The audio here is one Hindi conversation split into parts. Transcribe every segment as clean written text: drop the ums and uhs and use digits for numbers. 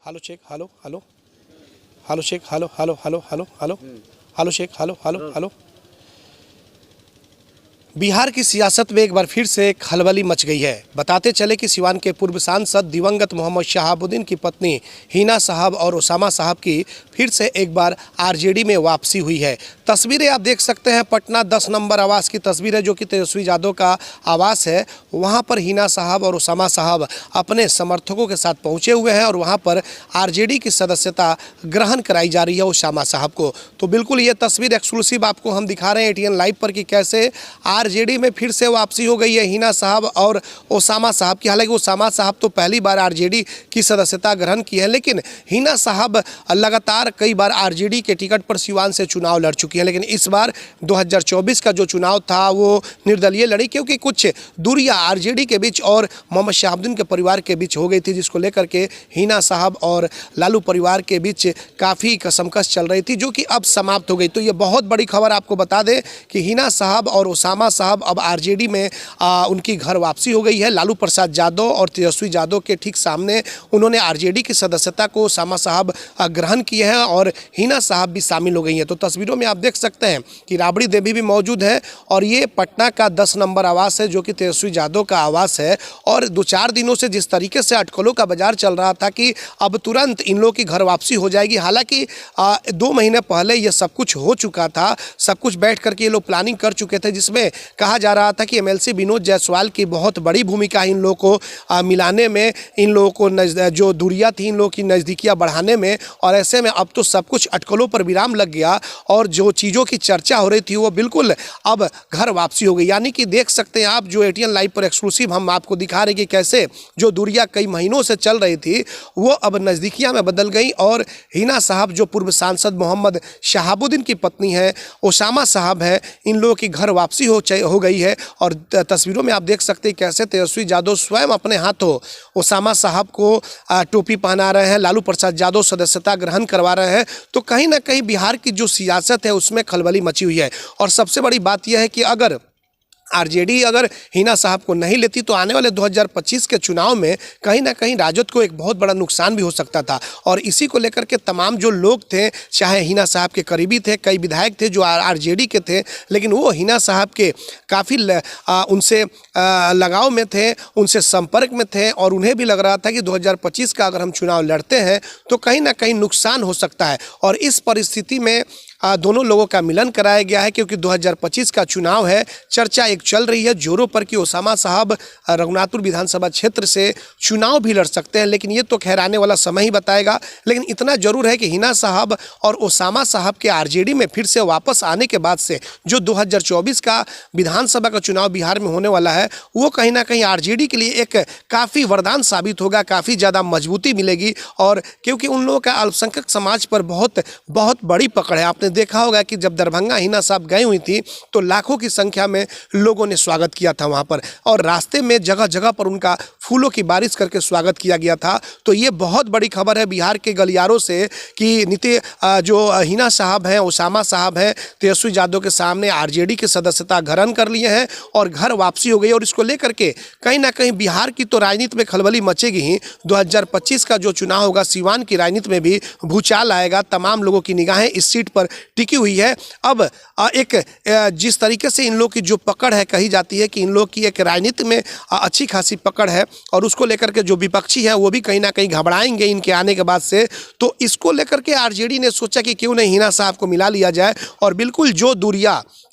Hello check hello hello hello check hello hello hello hello hello hello check hello hello hello. Bihar की सियासत में एक बार फिर से खलबली मच गई है। बताते चले कि सिवान के पूर्व सांसद दिवंगत मोहम्मद शहाबुद्दीन की पत्नी हिना साहब और उसामा साहब की फिर से एक बार आरजेडी में वापसी हुई है। तस्वीरें आप देख सकते हैं, पटना 10 नंबर आवास की तस्वीर है जो कि तेजस्वी यादव का आवास है। वहां पर हिना साहब और उसामा साहब अपने समर्थकों के साथ पहुंचे हुए हैं और वहां पर आरजेडी की सदस्यता ग्रहण कराई जा रही है उसामा साहब को। तो बिल्कुल ये तस्वीर एक्सक्लूसिव आपको हम दिखा रहे हैं एटीएन लाइव पर कि कैसे आरजेडी में फिर से वापसी हो गई है हिना साहब और उसामा साहब की। हालांकि उसामा साहब तो पहली बार आरजेडी की सदस्यता ग्रहण की है, लेकिन हिना साहब लगातार कई बार आरजेडी के टिकट पर सिवान से चुनाव लड़ चुकी हैं। लेकिन इस बार 2024 का जो चुनाव था वो निर्दलीय लड़ी, क्योंकि कुछ दूरियां आरजेडी के बीच और मोहम्मद शहाबुद्दीन के परिवार के बीच हो गई थी, जिसको लेकर के हिना साहब और लालू परिवार के बीच काफ़ी कसमकस चल रही थी, जो कि अब समाप्त हो गई। तो ये बहुत बड़ी खबर आपको बता दें कि हिना साहब और उसामा साहब अब आरजेडी में उनकी घर वापसी हो गई है। लालू प्रसाद यादव और तेजस्वी यादव के ठीक सामने उन्होंने आरजेडी की सदस्यता को उसामा साहब ग्रहण किए हैं और हिना साहब भी शामिल हो गई हैं। तो तस्वीरों में आप देख सकते हैं कि राबड़ी देवी भी मौजूद है और ये पटना का 10 नंबर आवास है जो कि तेजस्वी यादव का आवास है। और 2-4 दिनों से जिस तरीके से अटकलों का बाजार चल रहा था कि अब तुरंत इन लोगों की घर वापसी हो जाएगी, हालांकि 2 महीने पहले ये सब कुछ हो चुका था, सब कुछ बैठ करके ये लोग प्लानिंग कर चुके थे, जिसमें कहा जा रहा था कि एमएलसी विनोद जायसवाल की बहुत बड़ी भूमिका इन लोगों को मिलाने में, इन लोगों को जो दूरियां थी इन लोगों की नज़दीकियां बढ़ाने में। और ऐसे में अब तो सब कुछ अटकलों पर विराम लग गया और जो चीज़ों की चर्चा हो रही थी वो बिल्कुल अब घर वापसी हो गई। यानी कि देख सकते हैं आप, जो एटीएन लाइव पर एक्सक्लूसिव हम आपको दिखा रहे हैं कि कैसे जो दूरियां कई महीनों से चल रही थी वो अब नज़दीकियां में बदल गई। और हिना साहब जो पूर्व सांसद मोहम्मद शहाबुद्दीन की पत्नी है, उसामा साहब है, इन लोगों की घर वापसी हो गई है। और तस्वीरों में आप देख सकते हैं कैसे तेजस्वी यादव स्वयं अपने हाथों उसामा साहब को टोपी पहना रहे हैं, लालू प्रसाद यादव सदस्यता ग्रहण करवा रहे हैं। तो कहीं ना कहीं बिहार की जो सियासत है उसमें खलबली मची हुई है। और सबसे बड़ी बात यह है कि अगर आरजेडी अगर हिना साहब को नहीं लेती तो आने वाले 2025 के चुनाव में कहीं ना कहीं राजद को एक बहुत बड़ा नुकसान भी हो सकता था। और इसी को लेकर के तमाम जो लोग थे, चाहे हिना साहब के करीबी थे, कई विधायक थे जो आरजेडी के थे, लेकिन वो हिना साहब के काफ़ी उनसे लगाव में थे, उनसे संपर्क में थे और उन्हें भी लग रहा था कि 2025 का अगर हम चुनाव लड़ते हैं तो कहीं ना कहीं नुकसान हो सकता है। और इस परिस्थिति में दोनों लोगों का मिलन कराया गया है, क्योंकि 2025 का चुनाव है। चर्चा एक चल रही है जोरों पर कि उसामा साहब रघुनाथपुर विधानसभा क्षेत्र से चुनाव भी लड़ सकते हैं, लेकिन ये तो खैर आने वाला समय ही बताएगा। लेकिन इतना जरूर है कि हिना साहब और उसामा साहब के आरजेडी में फिर से वापस आने के बाद से जो 2024 का विधानसभा का चुनाव बिहार में होने वाला है वो कहीं ना कहीं आरजेडी के लिए एक काफ़ी वरदान साबित होगा, काफ़ी ज़्यादा मजबूती मिलेगी। और क्योंकि उन लोगों का अल्पसंख्यक समाज पर बहुत बड़ी पकड़ है। आपने देखा होगा कि जब दरभंगा हिना साहब गई हुई थी तो लाखों की संख्या में लोगों ने स्वागत किया था वहां पर, और रास्ते में जगह जगह पर उनका फूलों की बारिश करके स्वागत किया गया था। तो ये बहुत बड़ी खबर है बिहार के गलियारों से कि जो हिना साहब हैं, उसामा साहब हैं, तेजस्वी यादव के सामने आरजेडी की सदस्यता ग्रहण कर लिए हैं और घर वापसी हो गई। और इसको लेकर के कहीं ना कहीं बिहार की तो राजनीति में खलबली मचेगी ही, 2025 का जो चुनाव होगा सिवान की राजनीति में भी भूचाल आएगा। तमाम लोगों की निगाहें इस सीट पर टिकी हुई है। अब एक जिस तरीके से इन लोग की जो पकड़ है, कही जाती है कि इन लोग की एक राजनीति में अच्छी खासी पकड़ है और उसको लेकर के जो विपक्षी है वो भी कहीं ना कहीं घबराएंगे इनके आने के बाद से। तो इसको लेकर के आरजेडी ने सोचा कि क्यों नहीं हिना साहब को मिला लिया जाए। और बिल्कुल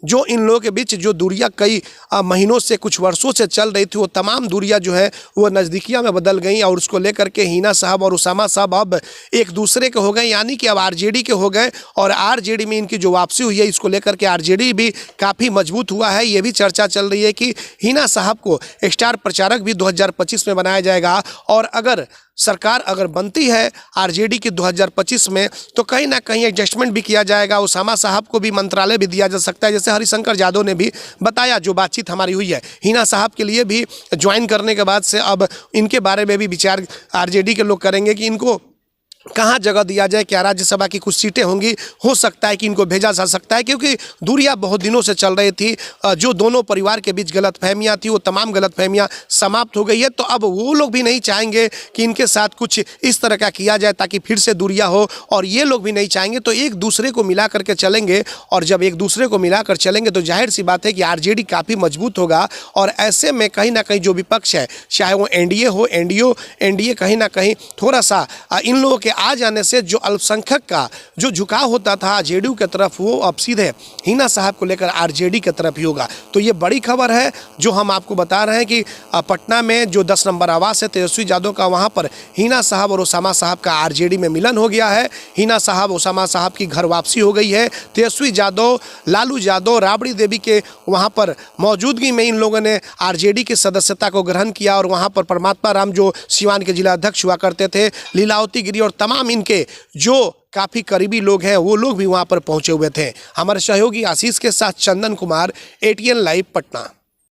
जो इन लोगों के बीच जो दूरियां कई महीनों से, कुछ वर्षों से चल रही थी, वो तमाम दूरियां जो है वो नज़दीकियां में बदल गई। और उसको लेकर के हिना साहब और उसामा साहब अब एक दूसरे के हो गए, यानी कि अब आरजेडी के हो गए। और आरजेडी में इनकी जो वापसी हुई है इसको लेकर के आरजेडी भी काफ़ी मजबूत हुआ है। ये भी चर्चा चल रही है कि हिना साहब को स्टार प्रचारक भी 2025 में बनाया जाएगा। और अगर सरकार बनती है आरजेडी की 2025 में तो कहीं ना कहीं एडजस्टमेंट भी किया जाएगा। उसामा साहब को भी मंत्रालय भी दिया जा सकता है, जैसे हरिशंकर यादव ने भी बताया, जो बातचीत हमारी हुई है। हिना साहब के लिए भी ज्वाइन करने के बाद से अब इनके बारे में भी विचार आरजेडी के लोग करेंगे कि इनको कहाँ जगह दिया जाए, क्या राज्यसभा की कुछ सीटें होंगी, हो सकता है कि इनको भेजा जा सकता है, क्योंकि दूरियां बहुत दिनों से चल रही थी। जो दोनों परिवार के बीच गलतफहमियां थी वो तमाम गलतफहमियां समाप्त हो गई है। तो अब वो लोग भी नहीं चाहेंगे कि इनके साथ कुछ इस तरह का किया जाए ताकि फिर से दूरियां हो, और ये लोग भी नहीं चाहेंगे। तो एक दूसरे को मिला करके चलेंगे, और जब एक दूसरे को मिलाकर चलेंगे तो जाहिर सी बात है कि आरजेडी काफ़ी मजबूत होगा। और ऐसे में कहीं ना कहीं जो विपक्ष है, चाहे वो एनडीए हो, एनडीए कहीं ना कहीं थोड़ा सा इन लोगों के आ जाने से जो अल्पसंख्यक का जो झुकाव होता था जेडीयू की तरफ, वो अब सीधे हिना साहब को लेकर आरजेडी की तरफ ही होगा। तो ये बड़ी खबर है जो हम आपको बता रहे हैं कि पटना में जो 10 नंबर आवास है तेजस्वी यादव का, वहां पर हिना साहब और ओसामा साहब का आरजेडी में मिलन हो गया है। हिना साहब, ओसामा साहब की घर वापसी हो गई है। तेजस्वी यादव, लालू यादव, राबड़ी देवी के वहां पर मौजूदगी में इन लोगों ने आरजेडी की सदस्यता को ग्रहण किया, और वहां पर परमात्मा राम जो सिवान के जिला अध्यक्ष हुआ करते थे, लीलावती गिरी और तमाम इनके जो काफ़ी करीबी लोग हैं वो लोग भी वहां पर पहुंचे हुए थे। हमारे सहयोगी आशीष के साथ चंदन कुमार, ATN लाइव, पटना।